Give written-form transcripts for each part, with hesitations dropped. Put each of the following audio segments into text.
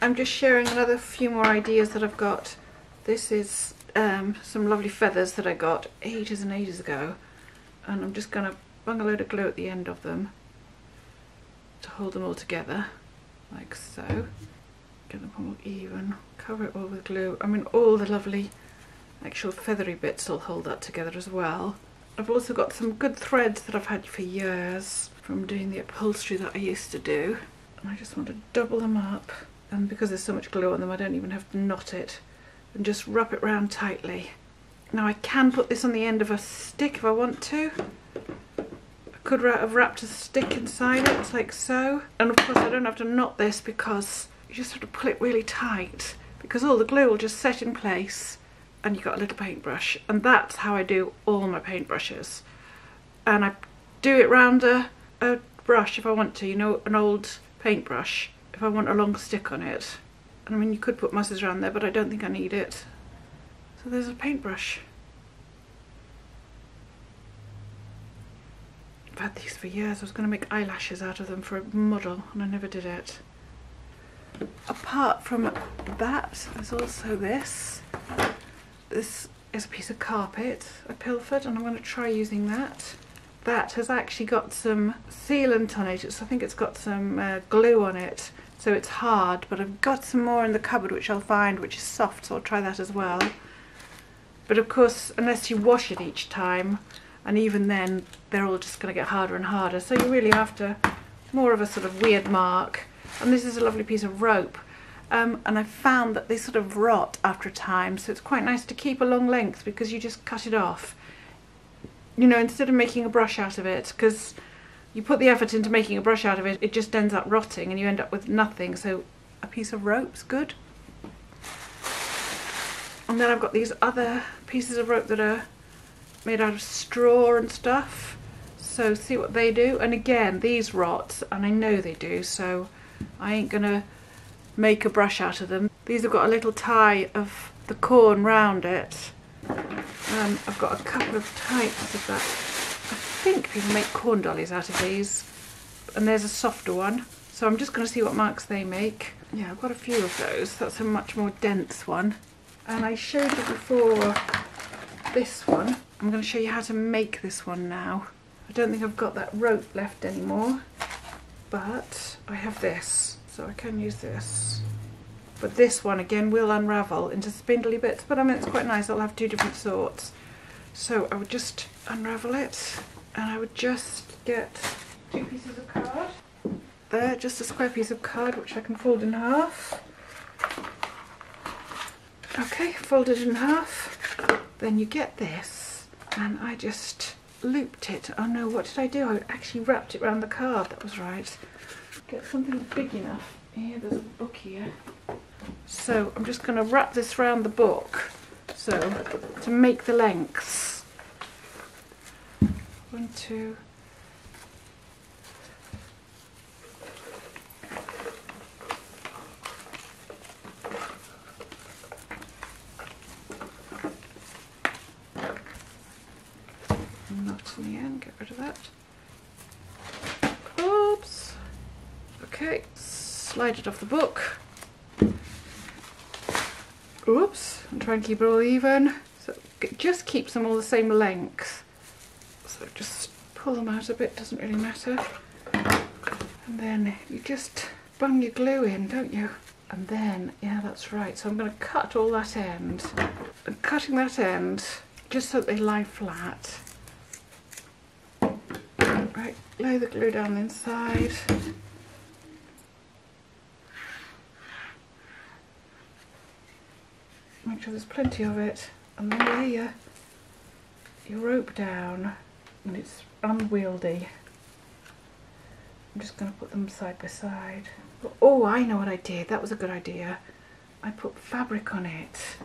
I'm just sharing another few more ideas that I've got. This is some lovely feathers that I got ages and ages ago, and I'm just going to bung a load of glue at the end of them to hold them all together, like so. Get them all even, cover it all with glue. I mean, all the lovely actual feathery bits will hold that together as well. I've also got some good threads that I've had for years from doing the upholstery that I used to do, and I just want to double them up, and because there's so much glue on them I don't even have to knot it, and just wrap it round tightly. Now I can put this on the end of a stick if I want to. I could have wrapped a stick inside it like so, and of course I don't have to knot this because you just have to pull it really tight, because all the glue will just set in place and you've got a little paintbrush. And that's how I do all my paintbrushes. And I do it round a brush if I want to, you know, an old paintbrush, if I want a long stick on it. And I mean, you could put muscles around there, but I don't think I need it. So there's a paintbrush. I've had these for years. I was going to make eyelashes out of them for a model and I never did it. Apart from that, there's also this. This is a piece of carpet I pilfered, and I'm going to try using that. That has actually got some sealant on it. I think it's got some glue on it, so it's hard, but I've got some more in the cupboard which I'll find, which is soft, so I'll try that as well. But of course, unless you wash it each time, and even then they're all just going to get harder and harder, so you really have to more of a sort of weird mark. And this is a lovely piece of rope, and I found that they sort of rot after a time, so it's quite nice to keep a long length because you just cut it off, you know, instead of making a brush out of it, because you put the effort into making a brush out of it, it just ends up rotting and you end up with nothing. So a piece of rope's good. And then I've got these other pieces of rope that are made out of straw and stuff, so see what they do. And again, these rot, and I know they do, so I ain't gonna make a brush out of them. These have got a little tie of the corn round it. I've got a couple of types of that. I think people make corn dollies out of these, and there's a softer one, so I'm just going to see what marks they make. Yeah, I've got a few of those. That's a much more dense one, and I showed you before this one. I'm going to show you how to make this one now. I don't think I've got that rope left anymore, but I have this, so I can use this. But this one again will unravel into spindly bits, but I mean, it's quite nice. I'll have two different sorts. So I would just unravel it, and I would just get two pieces of card. There, just a square piece of card which I can fold in half. Okay, fold it in half. Then you get this, and I just looped it. Oh no, what did I do? I actually wrapped it around the card. That was right. Get something big enough. Here, there's a book here. So I'm just going to wrap this around the book, so to make the lengths. 1, 2. Knot in the end, get rid of that. Oops. Okay, slide it off the book. Oops, and try and keep it all even. So it just keeps them all the same length. So just pull them out a bit, doesn't really matter. And then you just bung your glue in, don't you? And then, yeah, that's right. So I'm going to cut all that end. And cutting that end, just so that they lie flat. Right, lay the glue down the inside. Make sure there's plenty of it, and then lay your rope down, and it's unwieldy. I'm just going to put them side by side. Oh, I know what I did. That was a good idea. I put fabric on it.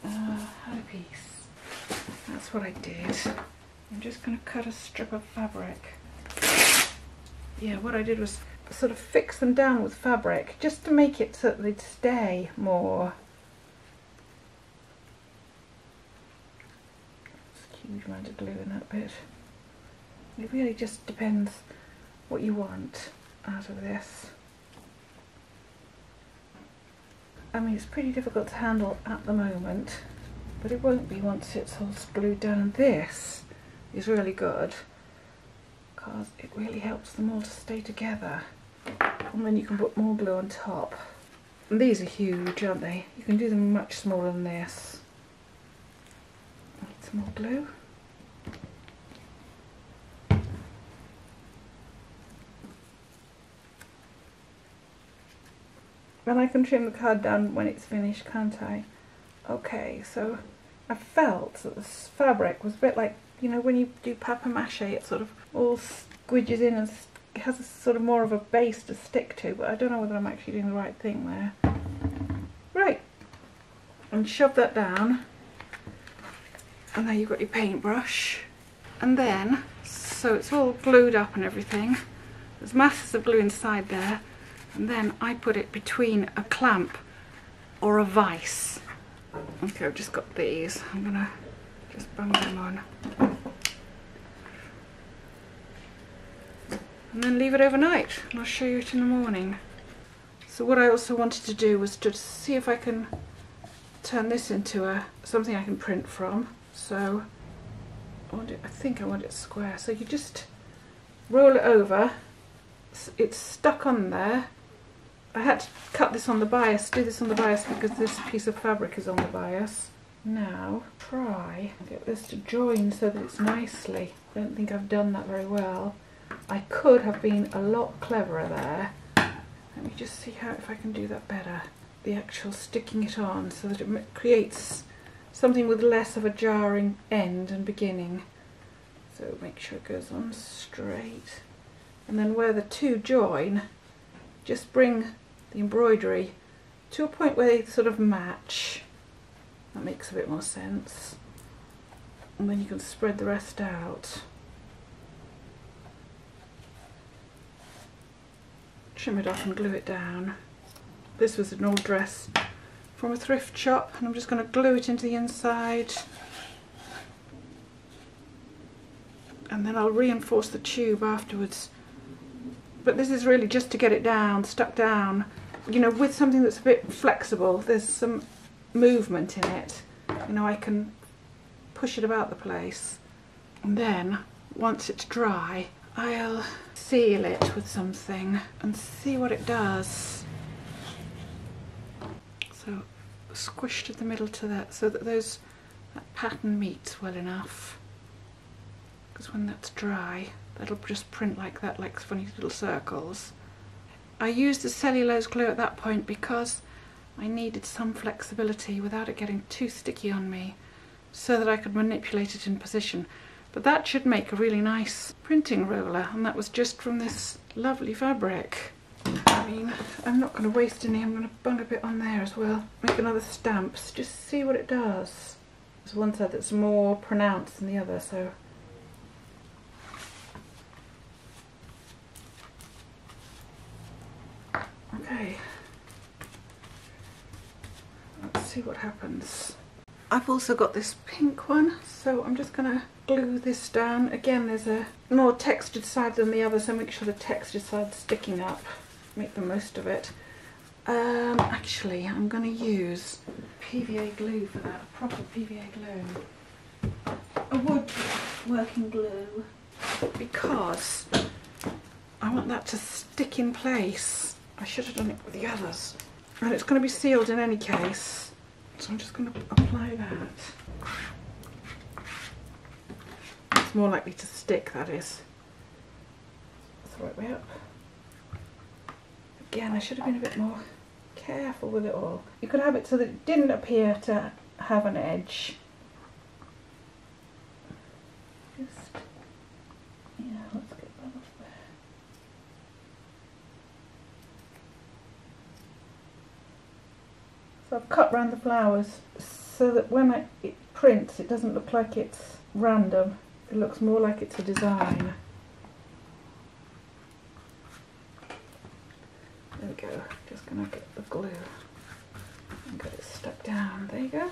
Had a piece. That's what I did. I'm just going to cut a strip of fabric. Yeah, what I did was sort of fix them down with fabric, just to make it so that they'd stay more. Huge amount of glue in that bit. It really just depends what you want out of this. I mean, it's pretty difficult to handle at the moment, but it won't be once it's all glued down. And this is really good because it really helps them all to stay together. And then you can put more glue on top. And these are huge, aren't they? You can do them much smaller than this. Need some more glue. And I can trim the card down when it's finished, can't I? Okay, so I felt that this fabric was a bit like, you know, when you do papier-mâché, it sort of all squidges in and has a sort of more of a base to stick to, but I don't know whether I'm actually doing the right thing there. Right, and shove that down, and there you've got your paintbrush. And then, so it's all glued up and everything, there's masses of glue inside there, and then I put it between a clamp or a vise. Okay, I've just got these. I'm gonna just bung them on. And then leave it overnight, and I'll show you it in the morning. So what I also wanted to do was to see if I can turn this into something I can print from. So I think I want it square. So you just roll it over. It's stuck on there. I had to cut this on the bias, do this on the bias because this piece of fabric is on the bias. Now try and get this to join so that it's nicely. I don't think I've done that very well. I could have been a lot cleverer there. Let me just see if I can do that better. The actual sticking it on so that it creates something with less of a jarring end and beginning. So make sure it goes on straight. And then where the two join, just bring the embroidery to a point where they sort of match. That makes a bit more sense. And then you can spread the rest out. Trim it off and glue it down. This was an old dress from a thrift shop, and I'm just going to glue it into the inside. And then I'll reinforce the tube afterwards. But this is really just to get it down, stuck down. You know, with something that's a bit flexible, there's some movement in it. You know, I can push it about the place. And then, once it's dry, I'll seal it with something and see what it does. So, squish to the middle to that, so that that pattern meets well enough. Because when that's dry, that'll just print like that, like funny little circles. I used the cellulose glue at that point because I needed some flexibility without it getting too sticky on me, so that I could manipulate it in position. But that should make a really nice printing roller, and that was just from this lovely fabric. I mean, I'm not going to waste any, I'm going to bung a bit on there as well. Make another stamps, just see what it does. There's one side that's more pronounced than the other, so okay, let's see what happens. I've also got this pink one, so I'm just going to glue this down. Again, there's a more textured side than the other, so make sure the textured side's sticking up. Make the most of it. Actually, I'm going to use PVA glue for that, a proper PVA glue. A wood working glue, because I want that to stick in place. I should have done it with the others. And it's going to be sealed in any case, so I'm just going to apply that. It's more likely to stick, that is. That's the right way up. Again, I should have been a bit more careful with it all. You could have it so that it didn't appear to have an edge. Just, yeah, let's get that off there. So I've cut round the flowers so that when it prints, it doesn't look like it's random. It looks more like it's a design. There we go. Just going to get the glue and get it stuck down. There you go.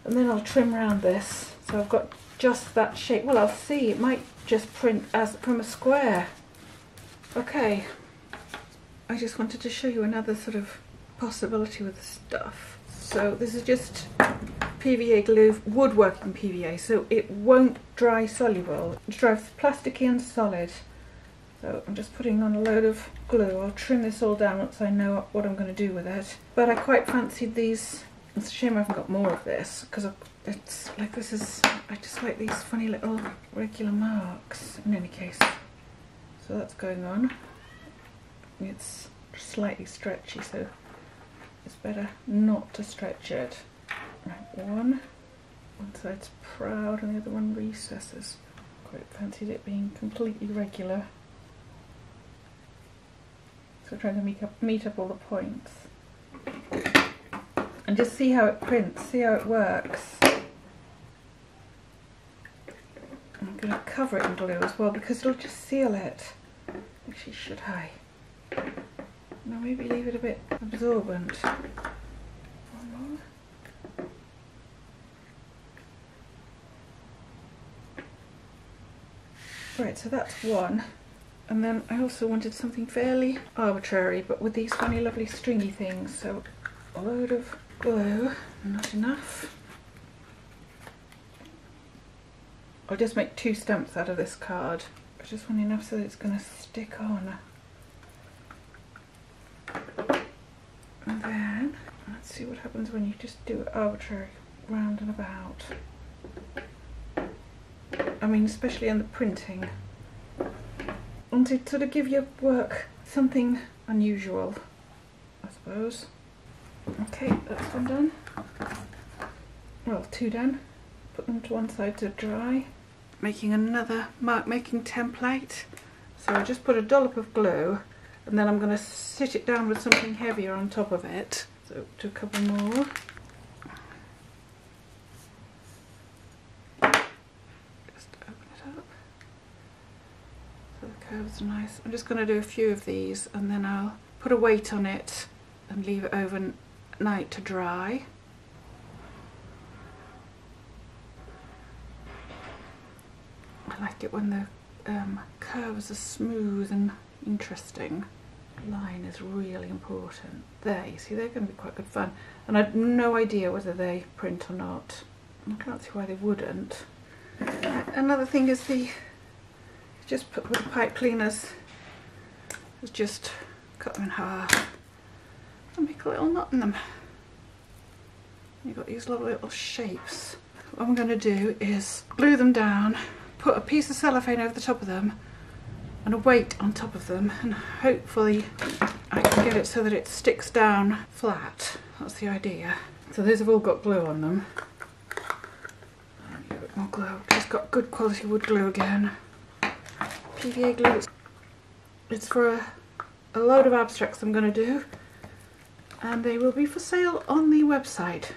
And then I'll trim around this. So I've got just that shape. Well, I'll see. It might just print as from a square. Okay. I just wanted to show you another sort of possibility with the stuff. So this is just PVA glue, woodworking PVA, so it won't dry soluble. It dries plasticky and solid. So I'm just putting on a load of glue. I'll trim this all down once I know what I'm going to do with it. But I quite fancied these. It's a shame I haven't got more of this, because it's like this is, I just like these funny little regular marks in any case. So that's going on. It's slightly stretchy, so it's better not to stretch it. Right, one side's proud and the other one recesses. Quite fancied it being completely regular. So trying to meet up all the points. And just see how it prints, see how it works. I'm going to cover it in glue as well because it'll just seal it. Actually, should I? No, maybe leave it a bit absorbent. One more. Right, so that's one. And then I also wanted something fairly arbitrary, but with these funny lovely stringy things. So a load of glue, not enough. I'll just make 2 stamps out of this card. I just want enough so that it's going to stick on. And then, let's see what happens when you just do it arbitrary, round and about. I mean, especially in the printing. I want to sort of give your work something unusual, I suppose. Okay, that's one done. Well, 2 done. Put them to one side to dry. Making another mark making template. So I just put a dollop of glue and then I'm going to sit it down with something heavier on top of it. So do a couple more. Just open it up. So the curves are nice. I'm just going to do a few of these and then I'll put a weight on it and leave it overnight to dry. I like it when the curves are smooth and interesting. Line is really important. There, you see, they're going to be quite good fun. And I have no idea whether they print or not. I can't see why they wouldn't. Another thing is just put with the pipe cleaners, is just cut them in half and make a little knot in them. You've got these lovely little shapes. What I'm going to do is glue them down, put a piece of cellophane over the top of them and a weight on top of them, and hopefully I can get it so that it sticks down flat. That's the idea. So these have all got glue on them. A bit more glue. Just got good quality wood glue again. PVA glue. It's for a load of abstracts I'm going to do, and they will be for sale on the website,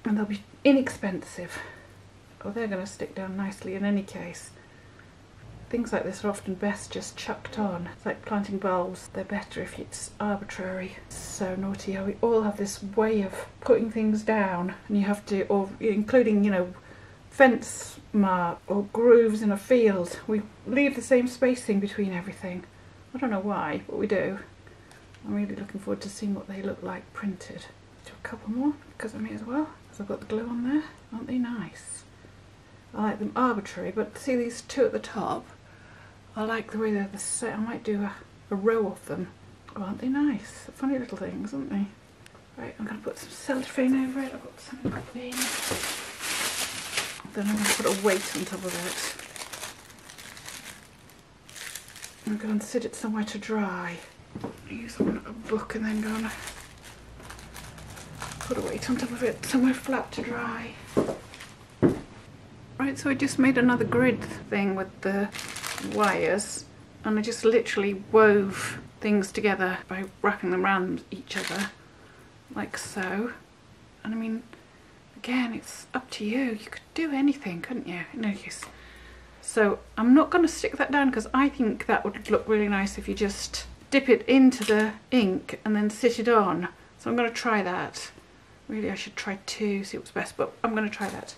and they'll be inexpensive. Oh, they're going to stick down nicely in any case. Things like this are often best just chucked on. It's like planting bulbs. They're better if it's arbitrary. It's so naughty how we all have this way of putting things down, and you have to, or including, you know, fence mark or grooves in a field. We leave the same spacing between everything. I don't know why, but we do. I'm really looking forward to seeing what they look like printed. Do a couple more because I may as well, because I've got the glue on there. Aren't they nice? I like them arbitrary, but see these 2 at the top? I like the way they're the set. I might do a row of them. Oh, aren't they nice? Funny little things, aren't they? Right, I'm going to put some cellophane over it. I've got some green. Then I'm going to put a weight on top of it. I'm going to sit it somewhere to dry. Use a book and then go and put a weight on top of it somewhere flat to dry. Right, so I just made another grid thing with the wires, and I just literally wove things together by wrapping them around each other like so. And I mean, again, it's up to you. You could do anything, couldn't you? In any case. So I'm not going to stick that down because I think that would look really nice if you just dip it into the ink and then sit it on. So I'm going to try that. Really, I should try 2, see what's best, but I'm going to try that.